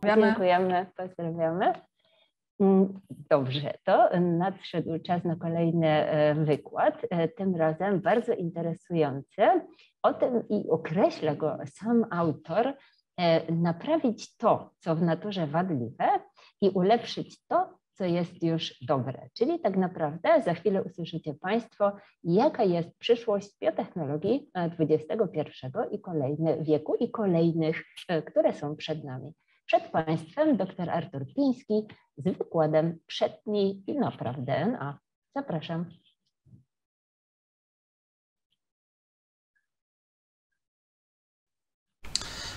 Dziękujemy, pozdrawiamy. Dobrze, to nadszedł czas na kolejny wykład, tym razem bardzo interesujący. O tym i określa go sam autor, naprawić to, co w naturze wadliwe i ulepszyć to, co jest już dobre. Czyli tak naprawdę za chwilę usłyszycie Państwo, jaka jest przyszłość biotechnologii XXI i wieku i kolejnych, które są przed nami. Przed Państwem dr Artur Piński z wykładem Przetnij i napraw DNA. Zapraszam.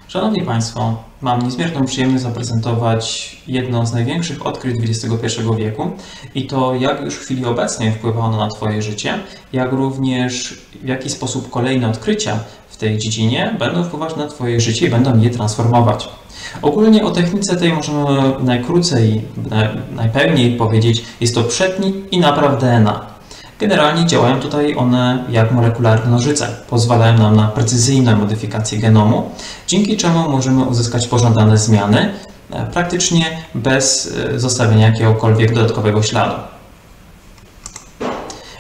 Szanowni Państwo, mam niezmierną przyjemność zaprezentować jedno z największych odkryć XXI wieku i to, jak już w chwili obecnej wpływa ono na Twoje życie, jak również w jaki sposób kolejne odkrycia w tej dziedzinie będą wpływać na Twoje życie i będą je transformować. Ogólnie o technice tej możemy najkrócej, najpełniej powiedzieć, jest to przetnij i napraw DNA. Generalnie działają tutaj one jak molekularne nożyce. Pozwalają nam na precyzyjne modyfikacje genomu, dzięki czemu możemy uzyskać pożądane zmiany praktycznie bez zostawienia jakiegokolwiek dodatkowego śladu.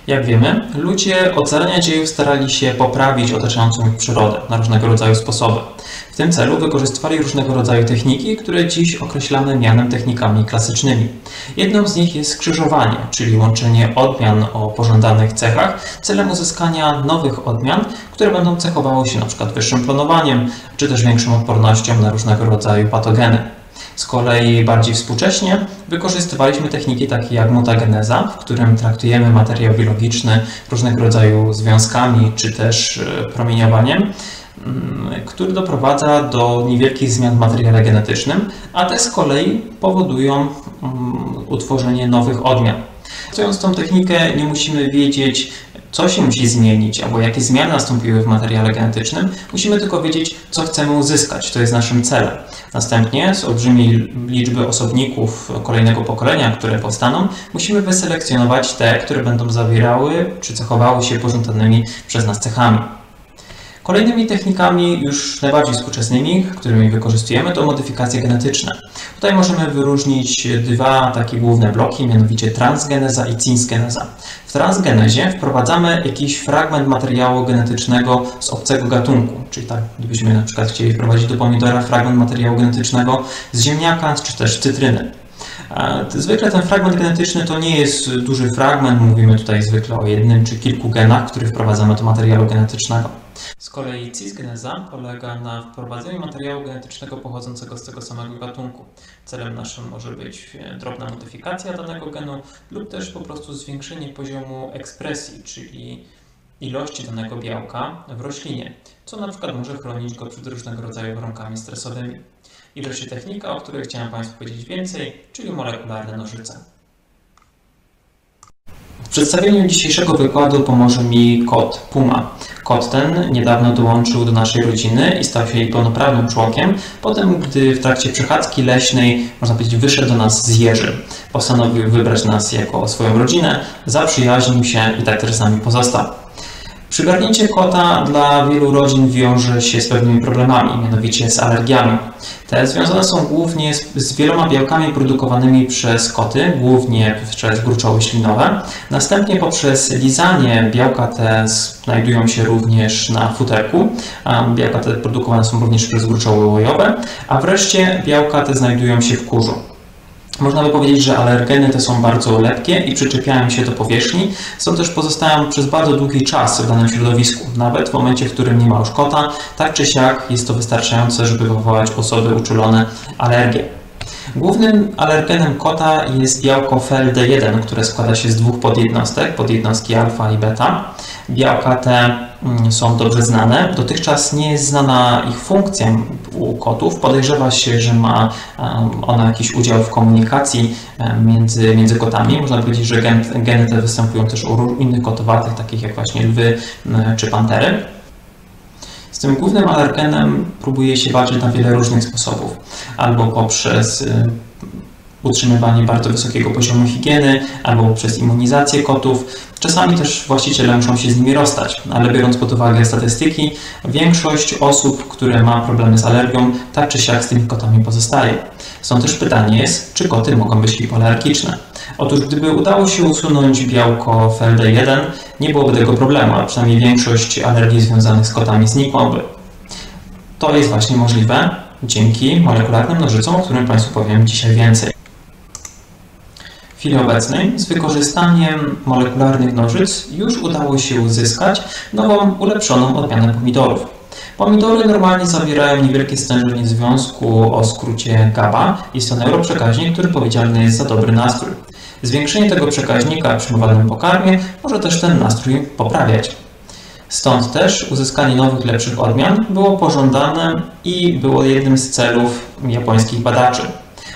Jak wiemy, ludzie od zarania dziejów starali się poprawić otaczającą ich przyrodę na różnego rodzaju sposoby. W tym celu wykorzystywali różnego rodzaju techniki, które dziś określamy mianem technikami klasycznymi. Jedną z nich jest skrzyżowanie, czyli łączenie odmian o pożądanych cechach celem uzyskania nowych odmian, które będą cechowały się np. wyższym klonowaniem, czy też większą odpornością na różnego rodzaju patogeny. Z kolei bardziej współcześnie wykorzystywaliśmy techniki takie jak mutageneza, w którym traktujemy materiał biologiczny różnego rodzaju związkami czy też promieniowaniem, który doprowadza do niewielkich zmian w materiale genetycznym, a te z kolei powodują utworzenie nowych odmian. Stosując tą technikę nie musimy wiedzieć, co się musi zmienić, albo jakie zmiany nastąpiły w materiale genetycznym. Musimy tylko wiedzieć, co chcemy uzyskać. To jest naszym celem. Następnie z olbrzymiej liczby osobników kolejnego pokolenia, które powstaną, musimy wyselekcjonować te, które będą zawierały czy cechowały się pożądanymi przez nas cechami. Kolejnymi technikami, już najbardziej współczesnymi, którymi wykorzystujemy, to modyfikacje genetyczne. Tutaj możemy wyróżnić dwa takie główne bloki, mianowicie transgeneza i cinsgeneza. W transgenezie wprowadzamy jakiś fragment materiału genetycznego z obcego gatunku, czyli tak, gdybyśmy na przykład chcieli wprowadzić do pomidora fragment materiału genetycznego z ziemniaka czy też cytryny. Zwykle ten fragment genetyczny to nie jest duży fragment, mówimy tutaj zwykle o jednym czy kilku genach, które wprowadzamy do materiału genetycznego. Z kolei cisgeneza polega na wprowadzeniu materiału genetycznego pochodzącego z tego samego gatunku. Celem naszym może być drobna modyfikacja danego genu lub też po prostu zwiększenie poziomu ekspresji, czyli ilości danego białka w roślinie, co na przykład może chronić go przed różnego rodzaju warunkami stresowymi. I wreszcie technika, o której chciałem Państwu powiedzieć więcej, czyli molekularne nożyce. W przedstawieniu dzisiejszego wykładu pomoże mi kot Puma. Kot ten niedawno dołączył do naszej rodziny i stał się jej pełnoprawnym członkiem, potem gdy w trakcie przechadzki leśnej, można powiedzieć, wyszedł do nas z jeży. Postanowił wybrać nas jako swoją rodzinę, zaprzyjaźnił się i tak też z nami pozostał. Przygarnięcie kota dla wielu rodzin wiąże się z pewnymi problemami, mianowicie z alergiami. Te związane są głównie z wieloma białkami produkowanymi przez koty, głównie przez gruczoły ślinowe. Następnie poprzez lizanie białka te znajdują się również na futerku. Białka te produkowane są również przez gruczoły łojowe, a wreszcie białka te znajdują się w kurzu. Można by powiedzieć, że alergeny te są bardzo lepkie i przyczepiają się do powierzchni, stąd też pozostają przez bardzo długi czas w danym środowisku, nawet w momencie, w którym nie ma już kota, tak czy siak jest to wystarczające, żeby wywołać u osoby uczulone alergię. Głównym alergenem kota jest białko FeLD1, które składa się z dwóch podjednostek, podjednostki alfa i beta. Białka te są dobrze znane. Dotychczas nie jest znana ich funkcja u kotów. Podejrzewa się, że ma ona jakiś udział w komunikacji między kotami. Można powiedzieć, że geny te występują też u innych kotowatych, takich jak właśnie lwy czy pantery. Z tym głównym alergenem próbuje się walczyć na wiele różnych sposobów. Albo poprzez utrzymywanie bardzo wysokiego poziomu higieny, albo poprzez immunizację kotów. Czasami też właściciele muszą się z nimi rozstać, ale biorąc pod uwagę statystyki, większość osób, które ma problemy z alergią, tak czy siak z tymi kotami pozostaje. Stąd też pytanie jest, czy koty mogą być hipoalergiczne. Otóż gdyby udało się usunąć białko FLD1, nie byłoby tego problemu, a przynajmniej większość alergii związanych z kotami znikłaby. To jest właśnie możliwe dzięki molekularnym nożycom, o którym Państwu powiem dzisiaj więcej. W chwili obecnej z wykorzystaniem molekularnych nożyc już udało się uzyskać nową, ulepszoną odmianę pomidorów. Pomidory normalnie zawierają niewielkie stężenie związku o skrócie GABA. Jest to neuroprzekaźnik, który odpowiedzialny jest za dobry nastrój. Zwiększenie tego przekaźnika w przyjmowanym pokarmie może też ten nastrój poprawiać. Stąd też uzyskanie nowych, lepszych odmian było pożądane i było jednym z celów japońskich badaczy.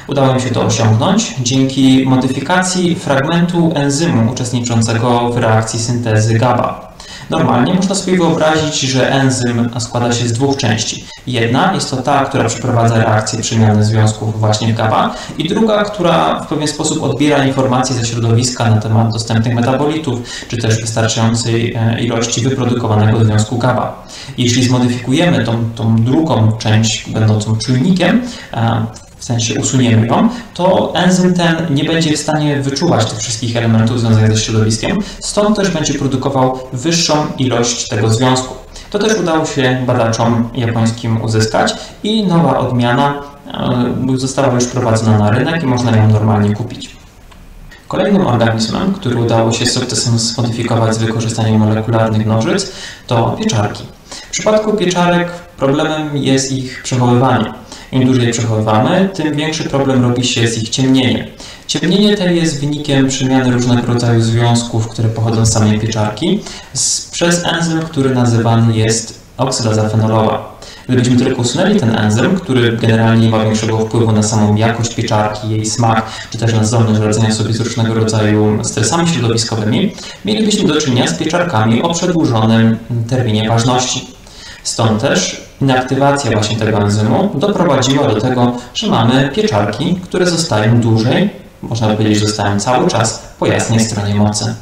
Udało im się to osiągnąć dzięki modyfikacji fragmentu enzymu uczestniczącego w reakcji syntezy GABA. Normalnie można sobie wyobrazić, że enzym składa się z dwóch części. Jedna jest to ta, która przeprowadza reakcję przemiany związków właśnie w GABA i druga, która w pewien sposób odbiera informacje ze środowiska na temat dostępnych metabolitów, czy też wystarczającej ilości wyprodukowanego związku GABA. Jeśli zmodyfikujemy tą drugą część będącą czujnikiem, w sensie usuniemy ją, to enzym ten nie będzie w stanie wyczuwać tych wszystkich elementów związanych ze środowiskiem, stąd też będzie produkował wyższą ilość tego związku. To też udało się badaczom japońskim uzyskać i nowa odmiana została już wprowadzona na rynek i można ją normalnie kupić. Kolejnym organizmem, który udało się z sukcesem zmodyfikować z wykorzystaniem molekularnych nożyc, to pieczarki. W przypadku pieczarek problemem jest ich przechowywanie. Im dłużej przechowywamy, tym większy problem robi się z ich ciemnieniem. Ciemnienie to jest wynikiem przemiany różnego rodzaju związków, które pochodzą z samej pieczarki, przez enzym, który nazywany jest oksydaza fenolowa. Gdybyśmy tylko usunęli ten enzym, który generalnie nie ma większego wpływu na samą jakość pieczarki, jej smak, czy też na zdolność radzenia sobie z różnego rodzaju stresami środowiskowymi, mielibyśmy do czynienia z pieczarkami o przedłużonym terminie ważności. Stąd też inaktywacja właśnie tego enzymu doprowadziła do tego, że mamy pieczarki, które zostają dłużej, można powiedzieć, że zostają cały czas po jasnej stronie mocy.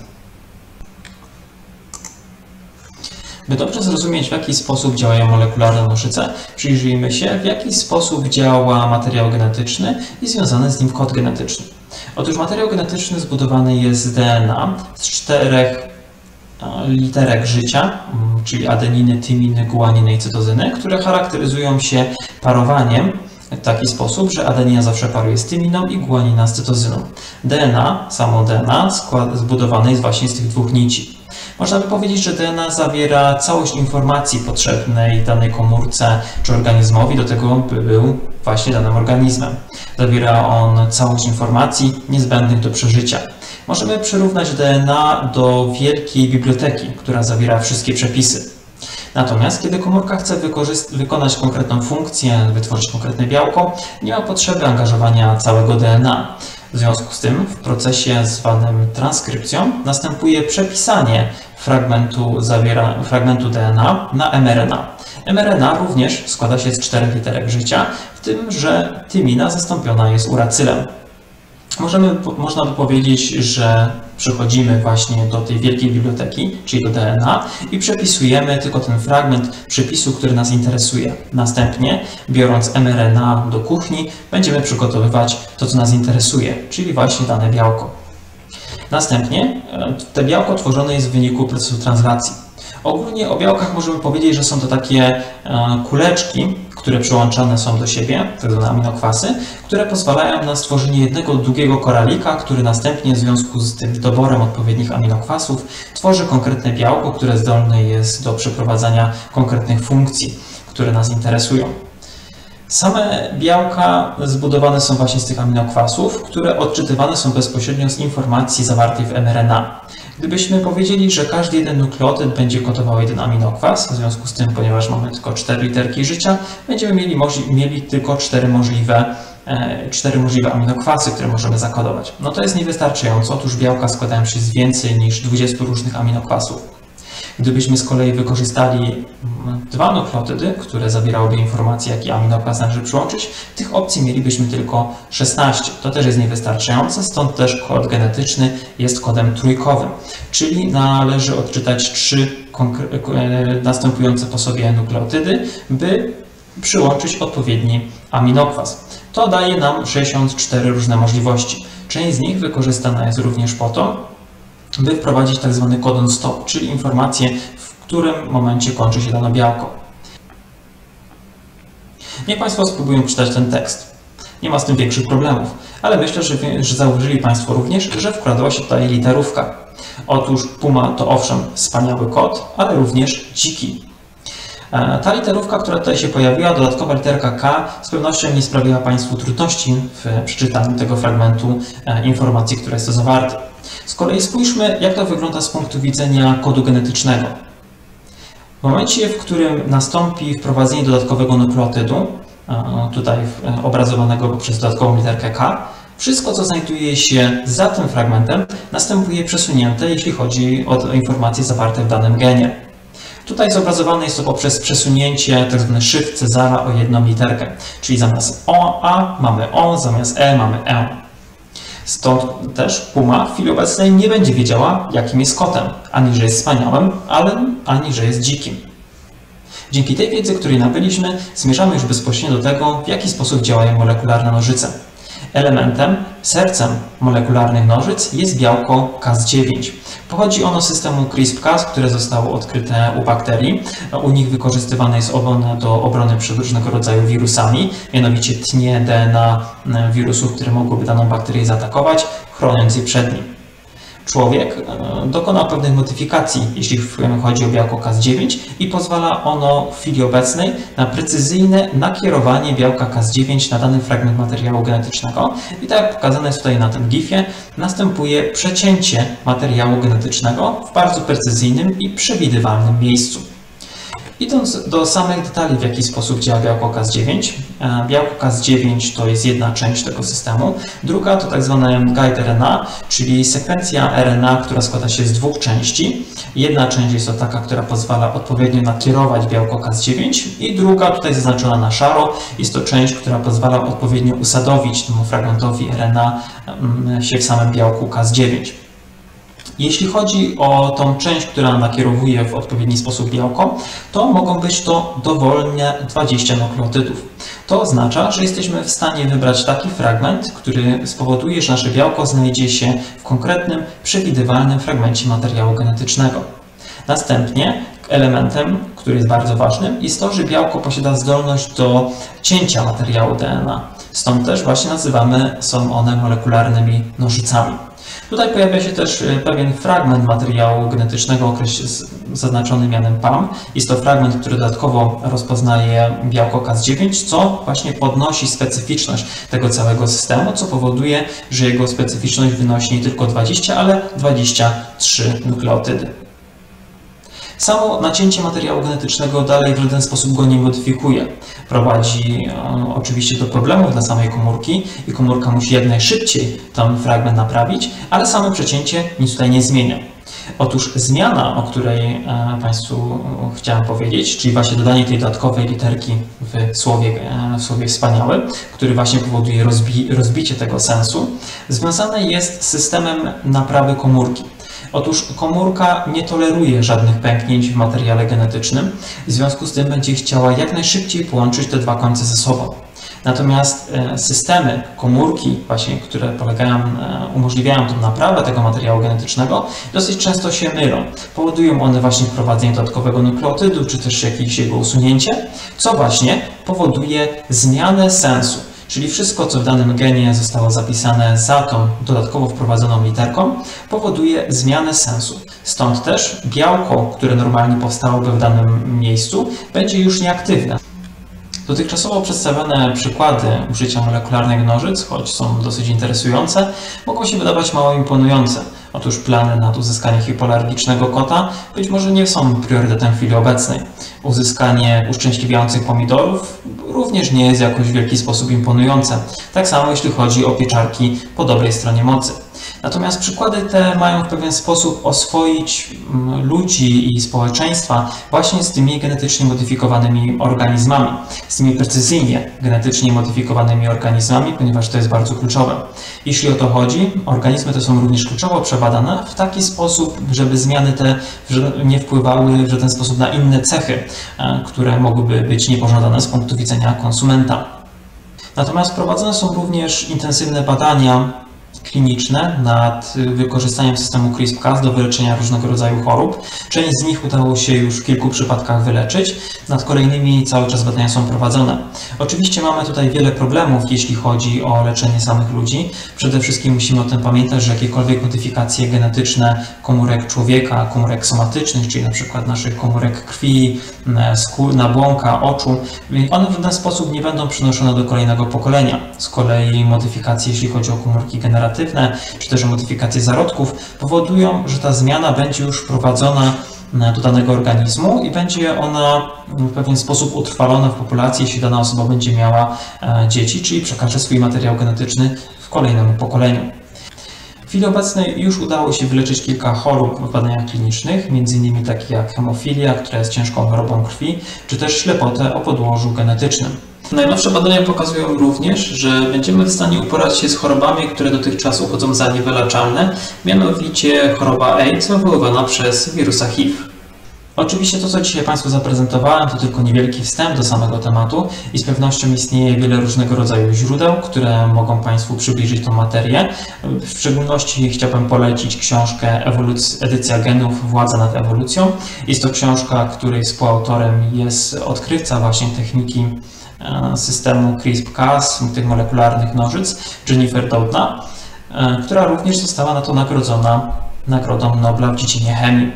By dobrze zrozumieć, w jaki sposób działają molekularne nożyce, przyjrzyjmy się, w jaki sposób działa materiał genetyczny i związany z nim kod genetyczny. Otóż materiał genetyczny zbudowany jest z DNA z 4 literek życia, czyli adeniny, tyminy, guaniny i cytozyny, które charakteryzują się parowaniem w taki sposób, że adenina zawsze paruje z tyminą i guanina z cytozyną. DNA, samo DNA zbudowane jest właśnie z tych dwóch nici. Można by powiedzieć, że DNA zawiera całość informacji potrzebnej danej komórce czy organizmowi do tego, by był właśnie danym organizmem. Zawiera on całość informacji niezbędnych do przeżycia. Możemy przyrównać DNA do wielkiej biblioteki, która zawiera wszystkie przepisy. Natomiast kiedy komórka chce wykonać konkretną funkcję, wytworzyć konkretne białko, nie ma potrzeby angażowania całego DNA. W związku z tym w procesie zwanym transkrypcją następuje przepisanie fragmentu DNA na mRNA. mRNA również składa się z 4 literek życia, w tym, że tymina zastąpiona jest uracylem. Można by powiedzieć, że przychodzimy właśnie do tej wielkiej biblioteki, czyli do DNA i przepisujemy tylko ten fragment przepisu, który nas interesuje. Następnie, biorąc mRNA do kuchni, będziemy przygotowywać to, co nas interesuje, czyli właśnie dane białko. Następnie to białko tworzone jest w wyniku procesu translacji. Ogólnie o białkach możemy powiedzieć, że są to takie kuleczki, które przyłączane są do siebie, tak zwane aminokwasy, które pozwalają na stworzenie jednego długiego koralika, który następnie w związku z tym doborem odpowiednich aminokwasów tworzy konkretne białko, które zdolne jest do przeprowadzania konkretnych funkcji, które nas interesują. Same białka zbudowane są właśnie z tych aminokwasów, które odczytywane są bezpośrednio z informacji zawartej w mRNA. Gdybyśmy powiedzieli, że każdy jeden nukleotyd będzie kodował jeden aminokwas, w związku z tym, ponieważ mamy tylko 4 literki życia, będziemy mieli tylko 4 możliwe aminokwasy, które możemy zakodować. No to jest niewystarczająco, otóż białka składają się z więcej niż 20 różnych aminokwasów. Gdybyśmy z kolei wykorzystali 2 nukleotydy, które zawierałyby informacje, jaki aminokwas należy przyłączyć, tych opcji mielibyśmy tylko 16. To też jest niewystarczające, stąd też kod genetyczny jest kodem trójkowym, czyli należy odczytać 3 następujące po sobie nukleotydy, by przyłączyć odpowiedni aminokwas. To daje nam 64 różne możliwości. Część z nich wykorzystana jest również po to, by wprowadzić tak zwany codon stop, czyli informację, w którym momencie kończy się dane białko. Niech Państwo spróbują przeczytać ten tekst. Nie ma z tym większych problemów, ale myślę, że zauważyli Państwo również, że wkradła się tutaj literówka. Otóż Puma to owszem wspaniały kot, ale również dziki. Ta literówka, która tutaj się pojawiła, dodatkowa literka K, z pewnością nie sprawiła Państwu trudności w przeczytaniu tego fragmentu informacji, która jest tu zawarta. Z kolei spójrzmy, jak to wygląda z punktu widzenia kodu genetycznego. W momencie, w którym nastąpi wprowadzenie dodatkowego nukleotydu, tutaj obrazowanego poprzez dodatkową literkę K, wszystko, co znajduje się za tym fragmentem, następuje przesunięte, jeśli chodzi o informacje zawarte w danym genie. Tutaj zobrazowane jest to poprzez przesunięcie tzw. shift Cezara o jedną literkę, czyli zamiast A mamy O, zamiast E mamy E. Stąd też Puma w chwili obecnej nie będzie wiedziała, jakim jest kotem, ani że jest wspaniałym, ani że jest dzikim. Dzięki tej wiedzy, której nabyliśmy, zmierzamy już bezpośrednio do tego, w jaki sposób działają molekularne nożyce. Elementem, sercem molekularnych nożyc jest białko Cas9. Pochodzi ono z systemu CRISPR-Cas, które zostało odkryte u bakterii. U nich wykorzystywane jest ono do obrony przed różnego rodzaju wirusami, mianowicie tnie DNA wirusów, które mogłyby daną bakterię zaatakować, chroniąc je przed nim. Człowiek dokonał pewnych modyfikacji, jeśli chodzi o białko Cas9 i pozwala ono w chwili obecnej na precyzyjne nakierowanie białka Cas9 na dany fragment materiału genetycznego. I tak jak pokazane jest tutaj na tym GIF-ie, następuje przecięcie materiału genetycznego w bardzo precyzyjnym i przewidywalnym miejscu. Idąc do samych detali, w jaki sposób działa białko Cas9. Białko Cas9 to jest jedna część tego systemu, druga to tak zwane guide RNA, czyli sekwencja RNA, która składa się z dwóch części. Jedna część jest to taka, która pozwala odpowiednio nakierować białko Cas9 i druga, tutaj zaznaczona na szaro, jest to część, która pozwala odpowiednio usadowić temu fragmentowi RNA się w samym białku Cas9. Jeśli chodzi o tą część, która nakierowuje w odpowiedni sposób białko, to mogą być to dowolnie 20 nukleotydów. To oznacza, że jesteśmy w stanie wybrać taki fragment, który spowoduje, że nasze białko znajdzie się w konkretnym, przewidywalnym fragmencie materiału genetycznego. Następnie elementem, który jest bardzo ważnym, jest to, że białko posiada zdolność do cięcia materiału DNA. Stąd też właśnie są one molekularnymi nożycami. Tutaj pojawia się też pewien fragment materiału genetycznego zaznaczony mianem PAM. Jest to fragment, który dodatkowo rozpoznaje białko Cas9, co właśnie podnosi specyficzność tego całego systemu, co powoduje, że jego specyficzność wynosi nie tylko 20, ale 23 nukleotydy. Samo nacięcie materiału genetycznego dalej w żaden sposób go nie modyfikuje. Prowadzi oczywiście do problemów dla samej komórki i komórka musi jak najszybciej ten fragment naprawić, ale samo przecięcie nic tutaj nie zmienia. Otóż zmiana, o której Państwu chciałem powiedzieć, czyli właśnie dodanie tej dodatkowej literki w słowie wspaniały, który właśnie powoduje rozbicie tego sensu, związane jest z systemem naprawy komórki. Otóż komórka nie toleruje żadnych pęknięć w materiale genetycznym, w związku z tym będzie chciała jak najszybciej połączyć te dwa końce ze sobą. Natomiast systemy komórki, właśnie, które umożliwiają tą naprawę tego materiału genetycznego, dosyć często się mylą. Powodują one właśnie wprowadzenie dodatkowego nukleotydu, czy też jakieś jego usunięcie, co właśnie powoduje zmianę sensu. Czyli wszystko, co w danym genie zostało zapisane za tą dodatkowo wprowadzoną literką, powoduje zmianę sensu. Stąd też białko, które normalnie powstałoby w danym miejscu, będzie już nieaktywne. Dotychczasowo przedstawione przykłady użycia molekularnych nożyc, choć są dosyć interesujące, mogą się wydawać mało imponujące. Otóż plany nad uzyskaniem hipoalergicznego kota być może nie są priorytetem w chwili obecnej. Uzyskanie uszczęśliwiających pomidorów również nie jest jakoś w wielki sposób imponujące. Tak samo jeśli chodzi o pieczarki po dobrej stronie mocy. Natomiast przykłady te mają w pewien sposób oswoić ludzi i społeczeństwa właśnie z tymi genetycznie modyfikowanymi organizmami, z tymi precyzyjnie genetycznie modyfikowanymi organizmami, ponieważ to jest bardzo kluczowe. Jeśli o to chodzi, organizmy te są również kluczowo przebadane w taki sposób, żeby zmiany te nie wpływały w żaden sposób na inne cechy, które mogłyby być niepożądane z punktu widzenia konsumenta. Natomiast prowadzone są również intensywne badania kliniczne nad wykorzystaniem systemu CRISPR-Cas do wyleczenia różnego rodzaju chorób. Część z nich udało się już w kilku przypadkach wyleczyć, nad kolejnymi cały czas badania są prowadzone. Oczywiście mamy tutaj wiele problemów, jeśli chodzi o leczenie samych ludzi. Przede wszystkim musimy o tym pamiętać, że jakiekolwiek modyfikacje genetyczne komórek człowieka, komórek somatycznych, czyli na przykład naszych komórek krwi, nabłonka, oczu, one w żaden sposób nie będą przenoszone do kolejnego pokolenia. Z kolei modyfikacje, jeśli chodzi o komórki generatywne, czy też o modyfikacje zarodków, powodują, że ta zmiana będzie już wprowadzona do danego organizmu i będzie ona w pewien sposób utrwalona w populacji, jeśli dana osoba będzie miała dzieci, czyli przekaże swój materiał genetyczny w kolejnemu pokoleniu. W chwili obecnej już udało się wyleczyć kilka chorób w badaniach klinicznych, m.in. takie jak hemofilia, która jest ciężką chorobą krwi, czy też ślepotę o podłożu genetycznym. Najnowsze badania pokazują również, że będziemy w stanie uporać się z chorobami, które dotychczas uchodzą za niewyleczalne, mianowicie choroba AIDS wywoływana przez wirusa HIV. Oczywiście to, co dzisiaj Państwu zaprezentowałem, to tylko niewielki wstęp do samego tematu i z pewnością istnieje wiele różnego rodzaju źródeł, które mogą Państwu przybliżyć tą materię. W szczególności chciałbym polecić książkę Edycja genów, władza nad ewolucją. Jest to książka, której współautorem jest odkrywca właśnie techniki systemu CRISPR-Cas, tych molekularnych nożyc, Jennifer Doudna, która również została na to nagrodzona Nagrodą Nobla w dziedzinie chemii.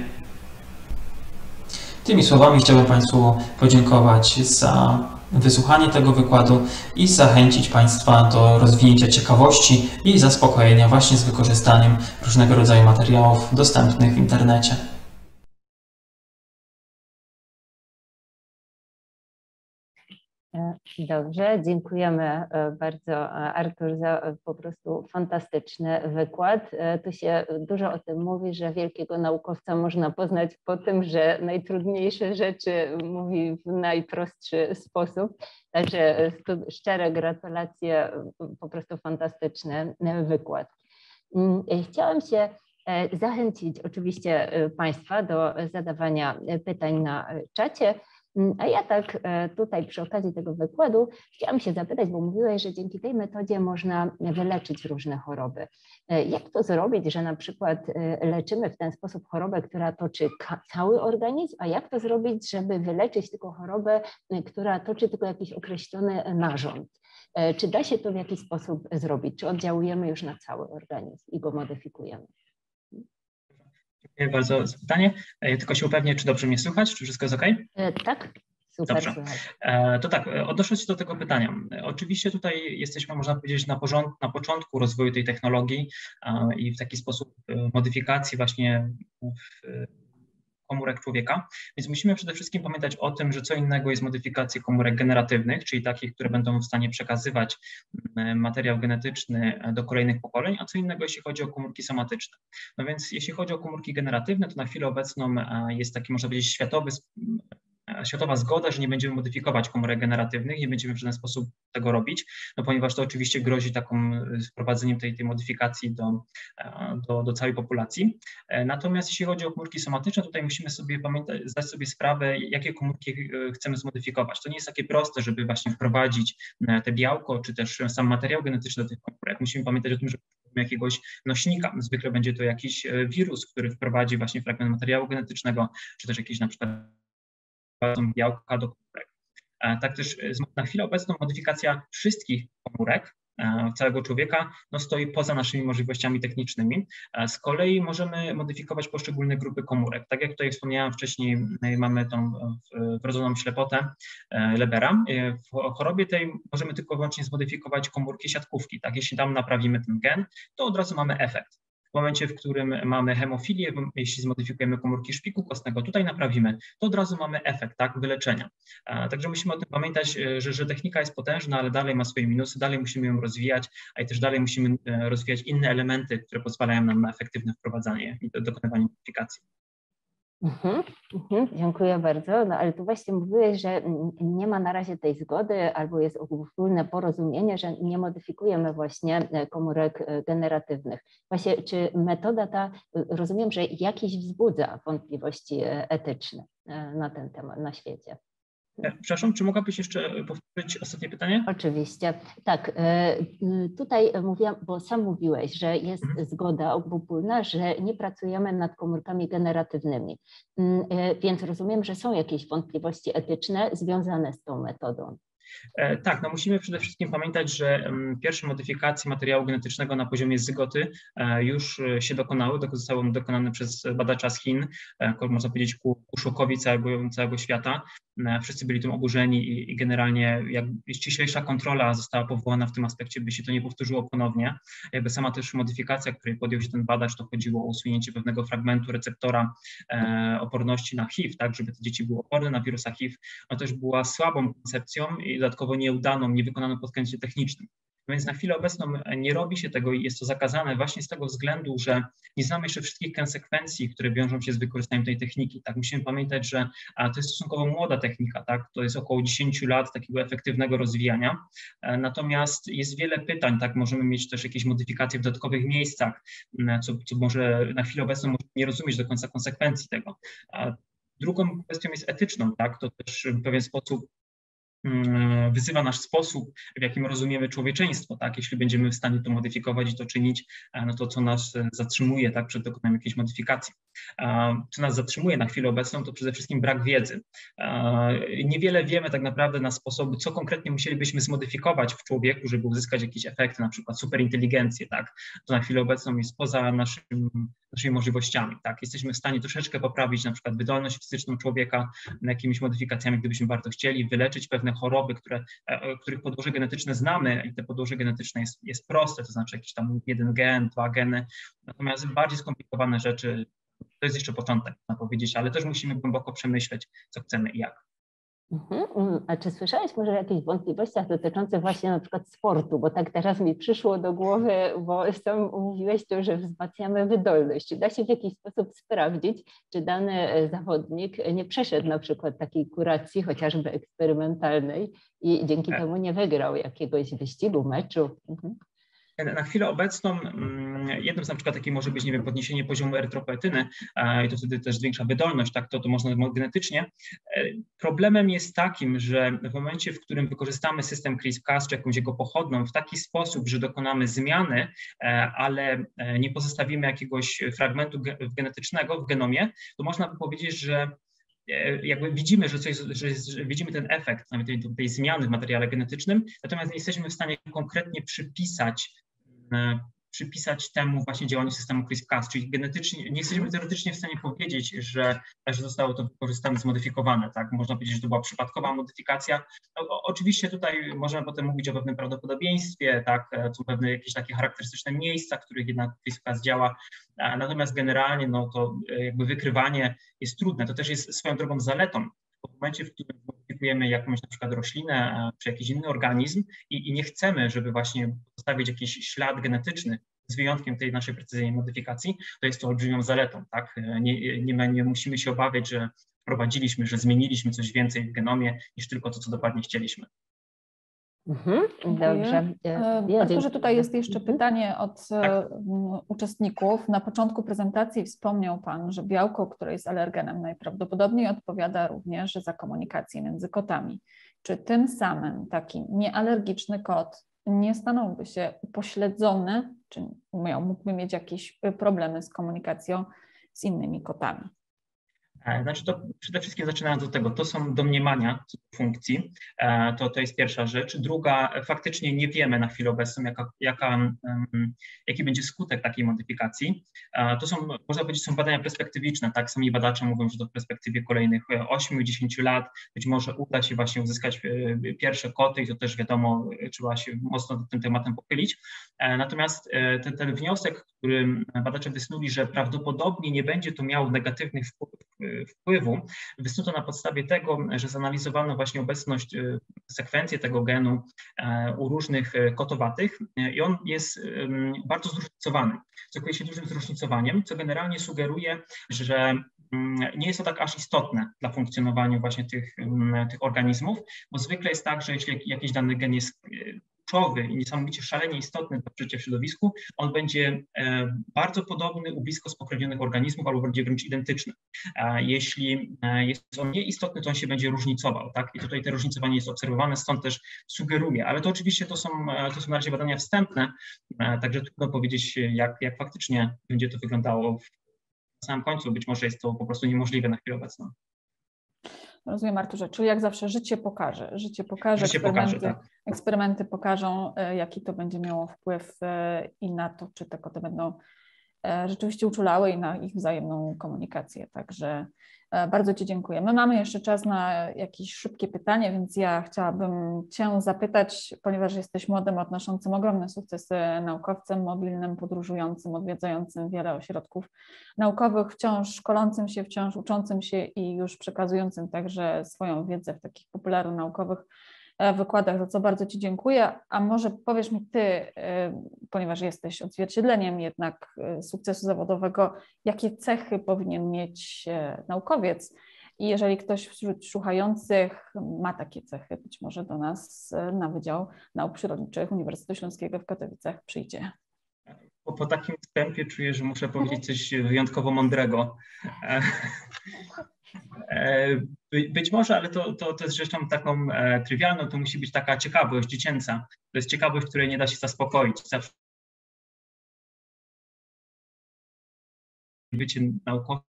Tymi słowami chciałbym Państwu podziękować za wysłuchanie tego wykładu i zachęcić Państwa do rozwinięcia ciekawości i zaspokojenia właśnie z wykorzystaniem różnego rodzaju materiałów dostępnych w internecie. Dobrze, dziękujemy bardzo, Artur, za po prostu fantastyczny wykład. Tu się dużo o tym mówi, że wielkiego naukowca można poznać po tym, że najtrudniejsze rzeczy mówi w najprostszy sposób. Także szczere gratulacje, po prostu fantastyczny wykład. Chciałam się zachęcić oczywiście Państwa do zadawania pytań na czacie. A ja tak tutaj przy okazji tego wykładu chciałam się zapytać, bo mówiłeś, że dzięki tej metodzie można wyleczyć różne choroby. Jak to zrobić, że na przykład leczymy w ten sposób chorobę, która toczy cały organizm, a jak to zrobić, żeby wyleczyć tylko chorobę, która toczy tylko jakiś określony narząd? Czy da się to w jakiś sposób zrobić? Czy oddziałujemy już na cały organizm i go modyfikujemy? Dziękuję bardzo za pytanie. Tylko się upewnię, czy dobrze mnie słychać, czy wszystko jest OK? Tak, super. Dobrze. To tak, odnosząc się do tego pytania. Oczywiście tutaj jesteśmy, można powiedzieć, na początku rozwoju tej technologii i w taki sposób modyfikacji właśnie komórek człowieka, więc musimy przede wszystkim pamiętać o tym, że co innego jest modyfikacja komórek generatywnych, czyli takich, które będą w stanie przekazywać materiał genetyczny do kolejnych pokoleń, a co innego, jeśli chodzi o komórki somatyczne. No więc jeśli chodzi o komórki generatywne, to na chwilę obecną jest taki, można powiedzieć, światowa zgoda, że nie będziemy modyfikować komórek generatywnych, nie będziemy w żaden sposób tego robić, no ponieważ to oczywiście grozi taką wprowadzeniem tej modyfikacji do całej populacji. Natomiast jeśli chodzi o komórki somatyczne, tutaj musimy sobie zdać sobie sprawę, jakie komórki chcemy zmodyfikować. To nie jest takie proste, żeby właśnie wprowadzić te białko, czy też sam materiał genetyczny do tych komórek. Musimy pamiętać o tym, że jakiegoś nośnika. Zwykle będzie to jakiś wirus, który wprowadzi właśnie fragment materiału genetycznego, czy też jakiś na przykład białka do komórek. Tak też na chwilę obecną modyfikacja wszystkich komórek całego człowieka stoi poza naszymi możliwościami technicznymi. Z kolei możemy modyfikować poszczególne grupy komórek. Tak jak tutaj wspomniałem wcześniej, mamy tą wrodzoną ślepotę Lebera. W chorobie tej możemy tylko wyłącznie zmodyfikować komórki siatkówki. Tak, jeśli tam naprawimy ten gen, to od razu mamy efekt. W momencie, w którym mamy hemofilię, jeśli zmodyfikujemy komórki szpiku kostnego, tutaj naprawimy, to od razu mamy efekt, tak, wyleczenia. Także musimy o tym pamiętać, że technika jest potężna, ale dalej ma swoje minusy, dalej musimy ją rozwijać, a i też dalej musimy rozwijać inne elementy, które pozwalają nam na efektywne wprowadzanie i dokonywanie modyfikacji. Dziękuję bardzo. No ale tu właśnie mówiłeś, że nie ma na razie tej zgody albo jest ogólne porozumienie, że nie modyfikujemy właśnie komórek generatywnych. Właśnie czy metoda ta, rozumiem, że jakiś wzbudza wątpliwości etyczne na ten temat na świecie? Przepraszam, czy mogłabyś jeszcze powtórzyć ostatnie pytanie? Oczywiście. Tak, tutaj mówiłam, bo sam mówiłeś, że jest zgoda obopólna, że nie pracujemy nad komórkami generatywnymi. Więc rozumiem, że są jakieś wątpliwości etyczne związane z tą metodą. Tak, no musimy przede wszystkim pamiętać, że pierwsze modyfikacje materiału genetycznego na poziomie zygoty już się dokonały, zostały dokonane przez badacza z Chin, można powiedzieć ku szokowi całego świata. Wszyscy byli tym oburzeni i generalnie ściślejsza kontrola została powołana w tym aspekcie, by się to nie powtórzyło ponownie. Jakby sama też modyfikacja, której podjął się ten badacz, to chodziło o usunięcie pewnego fragmentu receptora oporności na HIV, tak, żeby te dzieci były oporne na wirusa HIV. No też była słabą koncepcją i dodatkowo nieudaną, niewykonaną pod względem technicznym. Więc na chwilę obecną nie robi się tego i jest to zakazane właśnie z tego względu, że nie znamy jeszcze wszystkich konsekwencji, które wiążą się z wykorzystaniem tej techniki. Tak, musimy pamiętać, że to jest stosunkowo młoda technika, tak? To jest około 10 lat takiego efektywnego rozwijania. Natomiast jest wiele pytań, tak? Możemy mieć też jakieś modyfikacje w dodatkowych miejscach, co może na chwilę obecną może nie rozumieć do końca konsekwencji tego. Drugą kwestią jest etyczną, tak? To też w pewien sposób wyzywa nasz sposób, w jakim rozumiemy człowieczeństwo, tak? Jeśli będziemy w stanie to modyfikować i to czynić, no to co nas zatrzymuje, tak, przed dokonaniem jakiejś modyfikacji. Co nas zatrzymuje na chwilę obecną, to przede wszystkim brak wiedzy. Niewiele wiemy tak naprawdę na sposoby, co konkretnie musielibyśmy zmodyfikować w człowieku, żeby uzyskać jakieś efekty, na przykład superinteligencję, tak? To na chwilę obecną jest poza naszymi możliwościami, tak? Jesteśmy w stanie troszeczkę poprawić na przykład wydolność fizyczną człowieka jakimiś modyfikacjami, gdybyśmy bardzo chcieli, wyleczyć pewne choroby, których podłoże genetyczne znamy i te podłoże genetyczne jest proste, to znaczy jakiś tam jeden gen, 2 geny, natomiast bardziej skomplikowane rzeczy, to jest jeszcze początek, można powiedzieć, ale też musimy głęboko przemyśleć, co chcemy i jak. A czy słyszałeś może o jakichś wątpliwościach dotyczących właśnie na przykład sportu, bo tak teraz mi przyszło do głowy, bo sam mówiłeś to, że wzmacniamy wydolność. Czy da się w jakiś sposób sprawdzić, czy dany zawodnik nie przeszedł na przykład takiej kuracji, chociażby eksperymentalnej i dzięki temu nie wygrał jakiegoś wyścigu, meczu? Na chwilę obecną jednym z na przykład takich może być, nie wiem, podniesienie poziomu erytropoetyny i to wtedy też zwiększa wydolność, tak, to można genetycznie. Problemem jest takim, że w momencie, w którym wykorzystamy system CRISPR-Cas czy jakąś jego pochodną w taki sposób, że dokonamy zmiany, ale nie pozostawimy jakiegoś fragmentu genetycznego w genomie, to można by powiedzieć, że jakby widzimy, widzimy ten efekt tej zmiany w materiale genetycznym, natomiast nie jesteśmy w stanie konkretnie przypisać temu właśnie działaniu systemu CRISPR-Cas, czyli genetycznie, nie jesteśmy teoretycznie w stanie powiedzieć, że zostało to wykorzystane, zmodyfikowane, tak? Można powiedzieć, że to była przypadkowa modyfikacja. No, oczywiście tutaj możemy potem mówić o pewnym prawdopodobieństwie, tak? Są pewne jakieś takie charakterystyczne miejsca, w których jednak CRISPR-Cas działa, natomiast generalnie no to jakby wykrywanie jest trudne. To też jest swoją drogą zaletą. W momencie, w którym modyfikujemy jakąś na przykład roślinę czy jakiś inny organizm i nie chcemy, żeby właśnie postawić jakiś ślad genetyczny, z wyjątkiem tej naszej precyzyjnej modyfikacji, to jest to olbrzymią zaletą. Tak? Nie musimy się obawiać, że wprowadziliśmy, że zmieniliśmy coś więcej w genomie niż tylko to, co dokładnie chcieliśmy. Dobrze. Arturze, tutaj jest jeszcze pytanie od uczestników. Na początku prezentacji wspomniał Pan, że białko, które jest alergenem, najprawdopodobniej odpowiada również za komunikację między kotami. Czy tym samym taki niealergiczny kot nie stanąłby się upośledzony, czy mógłby mieć jakieś problemy z komunikacją z innymi kotami? Znaczy to przede wszystkim zaczynając od tego, to są domniemania funkcji, to jest pierwsza rzecz. Druga, faktycznie nie wiemy na chwilę obecną, jaki będzie skutek takiej modyfikacji. To są, można powiedzieć, są badania perspektywiczne, tak? Sami badacze mówią, że to w perspektywie kolejnych 8-10 lat być może uda się właśnie uzyskać pierwsze koty i to też wiadomo, trzeba się mocno nad tym tematem pochylić. Natomiast ten wniosek, który badacze wysnuli, że prawdopodobnie nie będzie to miało negatywnych wpływu, wysnuto na podstawie tego, że zanalizowano właśnie obecność, sekwencję tego genu u różnych kotowatych i on jest bardzo zróżnicowany. Cechuje się dużym zróżnicowaniem, co generalnie sugeruje, że nie jest to tak aż istotne dla funkcjonowania właśnie tych organizmów, bo zwykle jest tak, że jeśli jakiś dany gen jest kluczowy i niesamowicie szalenie istotny dla życia w środowisku, on będzie bardzo podobny u blisko spokrewnionych organizmów albo będzie wręcz identyczny. Jeśli jest on nieistotny, to on się będzie różnicował, tak? I tutaj to różnicowanie jest obserwowane, stąd też sugeruje, ale to oczywiście to są na razie badania wstępne, także trudno powiedzieć, jak faktycznie będzie to wyglądało na samym końcu. Być może jest to po prostu niemożliwe na chwilę obecną. Rozumiem, Arturze, czyli jak zawsze życie pokaże. Życie pokaże, eksperymenty pokażą, jaki to będzie miało wpływ i na to, czy te koty będą rzeczywiście uczulały i na ich wzajemną komunikację. Także bardzo Ci dziękuję. My mamy jeszcze czas na jakieś szybkie pytanie, więc ja chciałabym Cię zapytać, ponieważ jesteś młodym, odnoszącym ogromne sukcesy naukowcem, mobilnym, podróżującym, odwiedzającym wiele ośrodków naukowych, wciąż szkolącym się, wciąż uczącym się i już przekazującym także swoją wiedzę w takich popularno-naukowych wykładach, za co bardzo Ci dziękuję. A może powiesz mi Ty, ponieważ jesteś odzwierciedleniem jednak sukcesu zawodowego, jakie cechy powinien mieć naukowiec? I jeżeli ktoś wśród słuchających ma takie cechy, być może do nas na Wydział Nauk Przyrodniczych Uniwersytetu Śląskiego w Katowicach przyjdzie. Po takim wstępie czuję, że muszę powiedzieć coś wyjątkowo mądrego. Być może, ale to jest rzeczą taką trywialną, to musi być taka ciekawość dziecięca. To jest ciekawość, której nie da się zaspokoić. Zawsze bycie naukowcem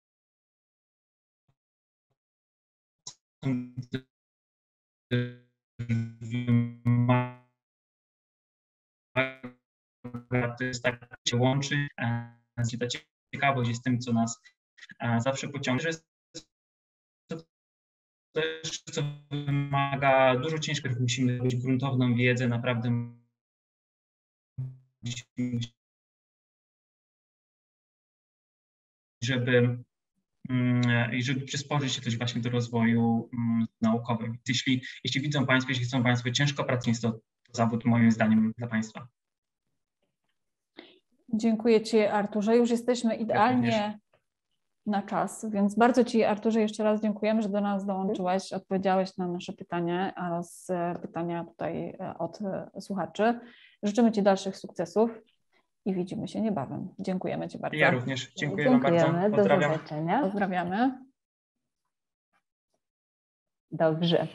to jest tak, się łączy, ta ciekawość jest tym, co nas zawsze pociąga, że jest to też, co wymaga dużo ciężkich, musimy mieć gruntowną wiedzę, naprawdę żeby przysporzyć się też właśnie do rozwoju naukowym. Jeśli widzą Państwo, jeśli chcą Państwo ciężko pracować, jest to zawód moim zdaniem dla Państwa. Dziękuję Ci, Arturze. Już jesteśmy idealnie na czas, więc bardzo Ci, Arturze, jeszcze raz dziękujemy, że do nas dołączyłeś, odpowiedziałeś na nasze pytanie oraz pytania tutaj od słuchaczy. Życzymy Ci dalszych sukcesów i widzimy się niebawem. Dziękujemy Ci bardzo. Ja również. Dziękujemy bardzo. Pozdrawiam. Do zobaczenia. Pozdrawiamy. Dobrze.